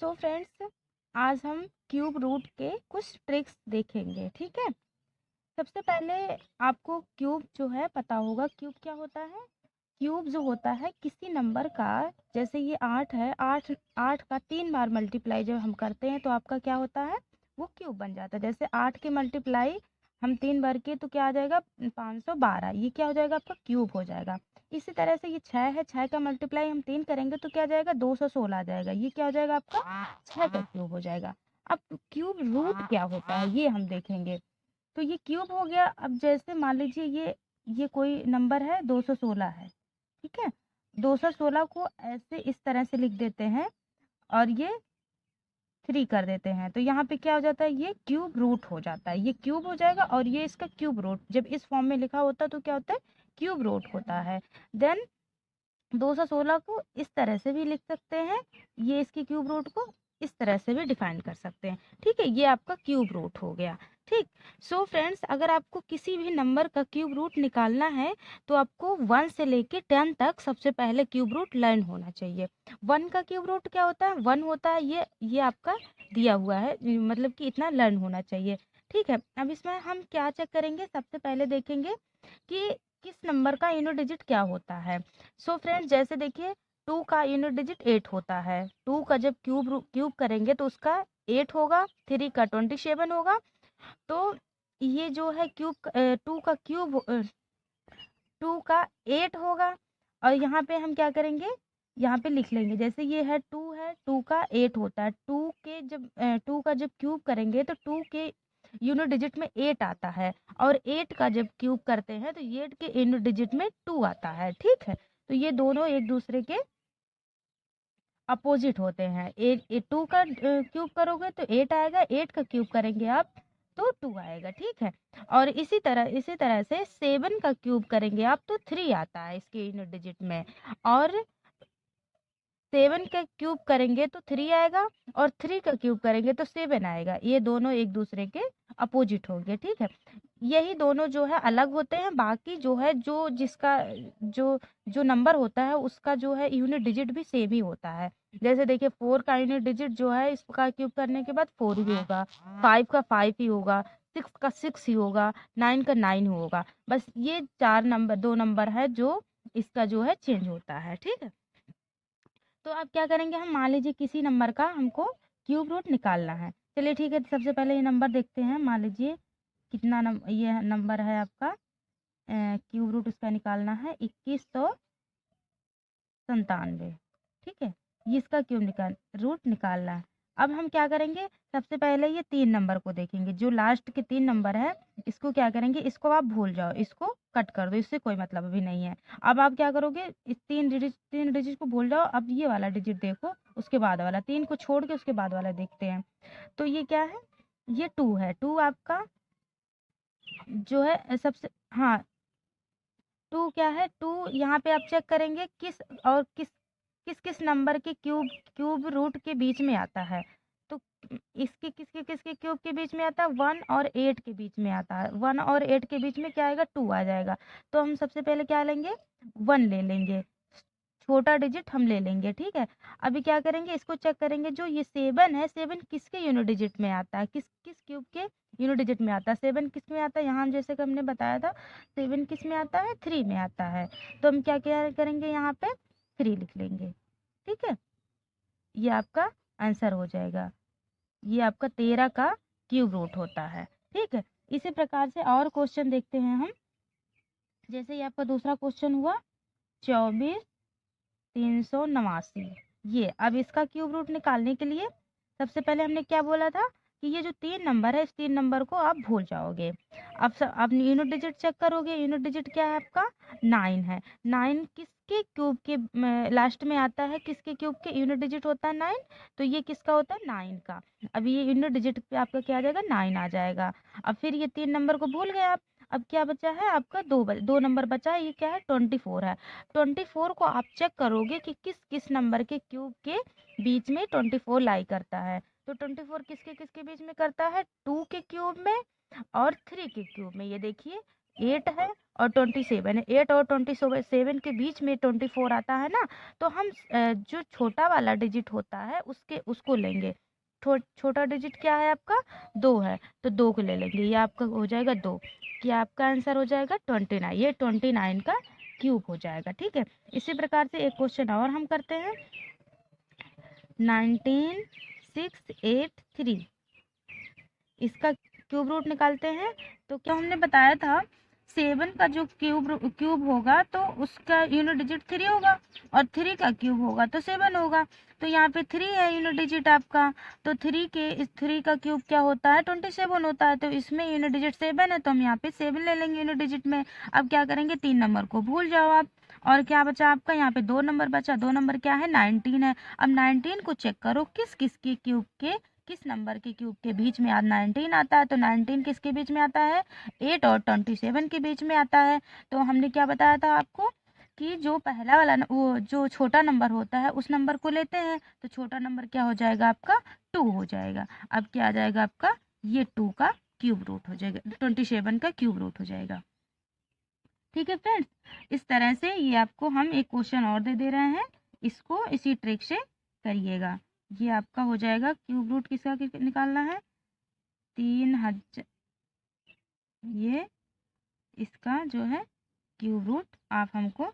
So friends, आज हम cube root के कुछ ट्रिक्स देखेंगे। ठीक है। सबसे पहले आपको क्यूब जो है पता होगा। क्यूब क्या होता है? क्यूब जो होता है किसी नंबर का, जैसे ये 8 है, 8 8 का 3 बार मल्टीप्लाई जब हम करते हैं तो आपका क्या होता है, वो क्यूब बन जाता है। जैसे 8 के मल्टीप्लाई हम 3 बार किए तो क्या आ जाएगा, 512। ये क्या हो जाएगा, आपका क्यूब हो जाएगा। इसी तरह से ये 6 है, 6 का मल्टीप्लाई हम 3 करेंगे तो क्या आ जाएगा, 216 आ जाएगा। ये क्या हो जाएगा, आपका 6 का क्यूब हो जाएगा। अब क्यूब रूट क्या होता है ये हम देखेंगे। तो ये क्यूब हो गया। अब जैसे मान लीजिए ये कोई नंबर है, 216 है। ठीक है। 216 को ऐसे इस तरह से लिख देते हैं और ये 3 कर देते हैं तो यहाँ पे क्या हो जाता है, ये क्यूब रूट हो जाता है। ये क्यूब हो जाएगा और ये इसका क्यूब रूट जब इस फॉर्म में लिखा होता है तो क्या होता है, क्यूब रूट होता है। देन 216 को इस तरह से भी लिख सकते हैं, ये इसकी क्यूब रूट को इस तरह से भी डिफाइन कर सकते हैं। ठीक है, ये आपका क्यूब रूट हो गया। ठीक। सो फ्रेंड्स, अगर आपको किसी भी नंबर का क्यूब रूट निकालना है तो आपको 1 से लेके 10 तक सबसे पहले क्यूब रूट लर्न होना चाहिए। 1 का क्यूब रूट क्या होता है, 1 होता है, ये आपका दिया हुआ है, मतलब कि इतना लर्न होना चाहिए। ठीक है। अब इसमें हम क्या चेक करेंगे, सबसे पहले देखेंगे कि किस नंबर का यूनिट डिजिट क्या होता है। सो फ्रेंड्स, जैसे देखिए 2 का यूनिट डिजिट 8 होता है। 2 का जब क्यूब करेंगे तो उसका 8 होगा। 3 का 27 होगा। तो ये जो है क्यूब 2 का क्यूब 2 का 8 होगा। और यहाँ पे हम क्या करेंगे, यहाँ पे लिख लेंगे। जैसे ये है 2 है, 2 का 8 होता है। 2 का जब क्यूब करेंगे तो 2 के यूनिट डिजिट में 8 आता है। और 8 का जब क्यूब करते हैं तो 8 के यूनिट डिजिट में 2 आता है। ठीक है। तो ये दोनों एक दूसरे के अपोजिट होते हैं। 2 का क्यूब करोगे तो 8 आएगा, 8 का क्यूब करेंगे आप तो 2 आएगा। ठीक है। और इसी तरह से 7 का क्यूब करेंगे आप तो 3 आता है इसके यूनिट डिजिट में। और 7 का क्यूब करेंगे तो 3 आएगा और 3 का क्यूब करेंगे तो 7 आएगा। ये दोनों एक दूसरे के अपोजिट होंगे। ठीक है। यही दोनों जो है अलग होते हैं। बाकी जो है जो जिसका जो जो नंबर होता है उसका जो है यूनिट डिजिट भी सेम ही होता है। जैसे देखिए 4 का यूनिट डिजिट जो है इसका क्यूब करने के बाद 4 ही होगा। 5 का 5 ही होगा। 6 का 6 ही होगा। 9 का 9 ही होगा। बस ये 2 नंबर है जो इसका जो है चेंज होता है। ठीक है। तो अब क्या करेंगे, हम मान लीजिए किसी नंबर का हमको क्यूब रूट निकालना है। चलिए ठीक है, सबसे पहले ये नंबर देखते हैं। मान लीजिए ये नंबर है आपका, क्यूब रूट उसका निकालना है 2197। ठीक है। ये इसका क्यूब रूट निकालना है। अब हम क्या करेंगे, सबसे पहले ये 3 नंबर को देखेंगे। जो लास्ट के 3 नंबर है इसको क्या करेंगे, इसको आप भूल जाओ, इसको कट कर दो, इससे कोई मतलब भी नहीं है। अब आप क्या करोगे, इस 3 डिजिट को भूल जाओ। अब ये वाला डिजिट देखो, उसके बाद वाला 3 को छोड़ के उसके बाद वाला देखते हैं। तो ये क्या है, ये 2 है। 2 आपका जो है सबसे, हाँ 2 क्या है, 2 यहाँ पे आप चेक करेंगे किस और किस किस नंबर के क्यूब रूट के बीच में आता है। तो इसके किसके किसके क्यूब के बीच में आता है, 1 और 8 के बीच में आता है। 1 और 8 के बीच में क्या आएगा, 2 आ जाएगा। तो हम सबसे पहले क्या लेंगे, 1 ले लेंगे, छोटा डिजिट हम ले लेंगे। ठीक है। अभी क्या करेंगे, इसको चेक करेंगे। जो ये 7 है, 7 किसके यूनिट डिजिट में आता है, किस किस क्यूब के यूनिट डिजिट में आता है। 7 किस में आता है, यहाँ जैसे कि हमने बताया था 7 किस में आता है, 3 में आता है। तो हम क्या क्या करेंगे, यहाँ पे 3 लिख लेंगे। ठीक है। ये आपका आंसर हो जाएगा। ये आपका 13 का क्यूब रूट होता है। ठीक है। इसी प्रकार से और क्वेश्चन देखते हैं हम। जैसे ये आपका दूसरा क्वेश्चन हुआ 24,389। ये अब इसका क्यूब रूट निकालने के लिए सबसे पहले हमने क्या बोला था कि ये जो 3 नंबर है, इस 3 नंबर को आप भूल जाओगे। अब यूनिट डिजिट चेक करोगे। यूनिट डिजिट क्या है आपका, 9 है। 9 किसके क्यूब के लास्ट में आता है, किसके क्यूब के यूनिट डिजिट होता है 9। तो ये किसका होता है, 9 का। अब ये यूनिट डिजिट पे आपका क्या आ जाएगा, 9 आ जाएगा। अब फिर ये 3 नंबर को भूल गए आप। अब क्या बचा है आपका, दो नंबर बचा है। ये क्या है, 24 है। 24 को आप चेक करोगे कि किस किस नंबर के क्यूब के बीच में 24 लाई करता है। तो 24 किसके किसके बीच में करता है, 2 के क्यूब में और 3 के क्यूब में। ये देखिए 8 है और 27 है, 8 और 27 के बीच में 24 आता है ना, तो हम जो छोटा वाला डिजिट होता है उसको लेंगे। छोटा डिजिट क्या है आपका, 2 है, तो 2 को ले लेंगे, ये आपका हो जाएगा 2, क्या आपका आंसर हो जाएगा 29, ये 29 का क्यूब हो जाएगा। ठीक है, इसी प्रकार से एक क्वेश्चन और हम करते हैं, 19683, इसका क्यूब रूट निकालते हैं। तो क्या हमने बताया था, 7 का जो क्यूब होगा तो उसका यूनिट डिजिट 3 होगा, और 3 का क्यूब होगा तो 7 होगा। तो यहाँ पे 3 है यूनिट डिजिट आपका, तो 3 का क्यूब क्या होता है, 27 होता है। तो इसमें यूनिट डिजिट 7 है, तो हम यहाँ पे 7 ले लेंगे यूनिट डिजिट में। अब क्या करेंगे, 3 नंबर को भूल जाओ आप, और क्या बचा आपका, यहाँ पे 2 नंबर बचा, 2 नंबर क्या है, 19 है। अब 19 को चेक करो किस नंबर के क्यूब के बीच में 19 आता है, तो 19 किसके बीच में आता है, 8 और 27 के बीच में आता है। तो हमने क्या बताया था आपको कि जो पहला वाला वो जो छोटा नंबर होता है उस नंबर को लेते हैं, तो छोटा नंबर क्या हो जाएगा आपका, 2 हो जाएगा। अब क्या आ जाएगा आपका, ये 2 का क्यूब रूट हो जाएगा, 27 का क्यूब रूट हो जाएगा। ठीक है फ्रेंड्स, इस तरह से ये आपको हम एक क्वेश्चन और दे रहे हैं, इसको इसी ट्रिक से करिएगा। ये आपका हो जाएगा क्यूब रूट किसका निकालना है, 3000, ये इसका जो है क्यूब रूट आप हमको